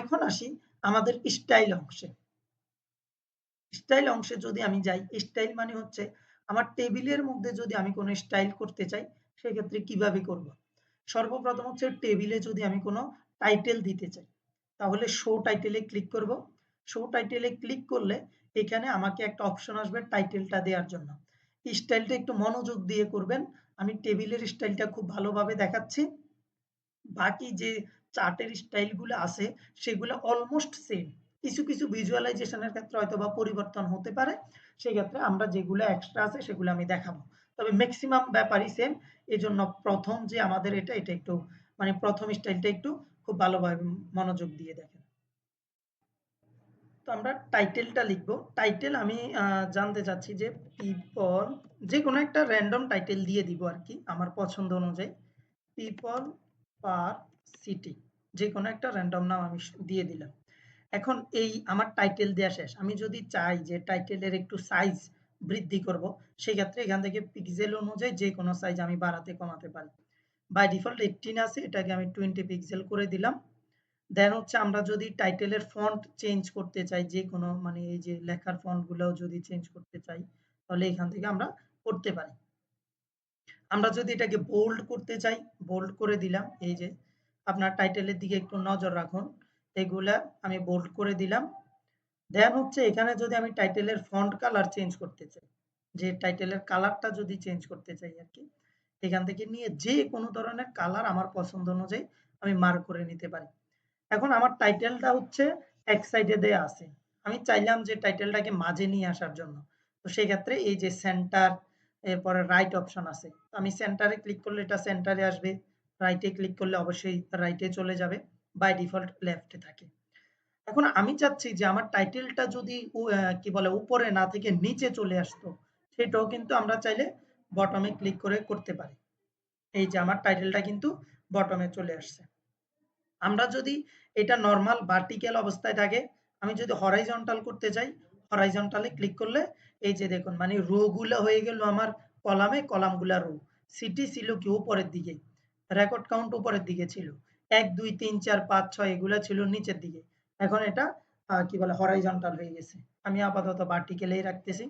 এখন আসি আমাদের স্টাইল অংশে। স্টাইল অংশে যদি আমি যাই, স্টাইল মানে হচ্ছে আমার টেবিলের মধ্যে যদি আমি কোনো স্টাইল করতে চাই, সেক্ষেত্রে কিভাবে করব? সর্বপ্রথম হচ্ছে টেবিলে যদি আমি কোনো টাইটেল দিতে চাই, তাহলে শো টাইটেলে ক্লিক করব। শো টাইটেলে ক্লিক করলে এখানে আমাকে একটা অপশন আসবে টাইটেলটা দেওয়ার জন্য। স্টাইলটা একটু মনোযোগ দিয়ে করবেন। আমি টেবিলের স্টাইলটা খুব ভালোভাবে দেখাচ্ছি। বাকি যে চার্টের স্টাইলগুলো আছে সেগুলো অলমোস্ট সেম। কিছু কিছু ভিজুয়ালাইজেশনের ক্ষেত্রে হয়তোবা পরিবর্তন হতে পারে। সেক্ষেত্রে আমরা যেগুলো এক্সট্রা আছে সেগুলো আমি দেখাবো। তবে ম্যাক্সিমাম ব্যাপারই সেম। এজন্য প্রথম যে আমাদের এটা একটু মানে প্রথম স্টাইলটা একটু খুব ভালোভাবে মনোযোগ দিয়ে দেখেন। তো আমরা টাইটেলটা লিখব। টাইটেল আমি জানতে চাচ্ছি যে পিপল, যেকোনো একটা র‍্যান্ডম টাইটেল দিয়ে দিব আরকি আমার পছন্দ অনুযায়ী। পিপল পার সিটি, যেকোনো একটা র‍্যান্ডম নাম আমি দিয়ে দিলাম। এখন এই আমার টাইটেল দেয়া শেষ। আমি যদি চাই যে টাইটেলের একটু সাইজ বৃদ্ধি করব, সেক্ষেত্রে এখান থেকে পিক্সেল অনুযায়ী যেকোনো সাইজ আমি বাড়াতে কমাতে পারি। বাই ডিফল্ট 18 আছে, এটাকে আমি 20 পিক্সেল করে দিলাম। দেন হচ্ছে আমরা যদি টাইটেলের ফন্ট চেঞ্জ করতে চাই, যেকোনো মানে এই যে লেখার ফন্ট গুলাও যদি চেঞ্জ করতে চাই, তাহলে এখান থেকে আমরা করতে পারি। আমরা যদি এটাকে বোল্ড করতে চাই, বোল্ড করে দিলাম। এই যে আপনার টাইটেলের দিকে একটু নজর রাখুন। এগুলা আমি বোল্ড করে দিলাম। দেন হচ্ছে এখানে যদি আমি টাইটেলের ফন্ট কালার চেঞ্জ করতে চাই, যে টাইটেলের কালারটা যদি চেঞ্জ করতে চাই আরকি, এখান থেকে নিয়ে যেকোনো ধরনের কালার আমার পছন্দ অনুযায়ী আমি মার্ক করে নিতে পারি। এখন আমার টাইটেলটা হচ্ছে এক সাইডে দেয়া আছে। আমি চাইলাম যে টাইটেলটাকে মাঝে নিয়ে আসার জন্য। তো সেক্ষেত্রে এই যে সেন্টার, এরপরে রাইট অপশন আছে। আমি সেন্টারে ক্লিক করলে এটা সেন্টারে আসবে। রাইটে ক্লিক করলে অবশ্যই রাইটে চলে যাবে। বাই ডিফল্ট লেফটে থাকে। এখন আমি চাচ্ছি যে আমার টাইটেলটা যদি কি বলে উপরে না থেকে নিচে চলে আসতো, সেটাও কিন্তু আমরা চাইলে বটমে ক্লিক করে করতে পারি। এই যে আমার টাইটেলটা কিন্তু বটমে চলে আসছে। আমরা যদি এটা নরমাল ভার্টিক্যাল অবস্থায় থাকে, আমি যদি হরাইজন্টাল করতে চাই, হরাইজন্টালে ক্লিক করলে এই যে দেখুন মানে রো গুলা হয়ে গেল আমার কলামে, কলামগুলা রো। সিটি ছিল কি উপরের দিকে, রেকর্ড কাউন্ট উপরের দিকে ছিল। ১, ২, ৩, ৪, ৫, ৬ এগুলা ছিল নিচের দিকে। এখন এটা কি বলে হরাইজন্টাল হয়ে গেছে। আমি আপাতত ভার্টিক্যালেই রাখতেছি।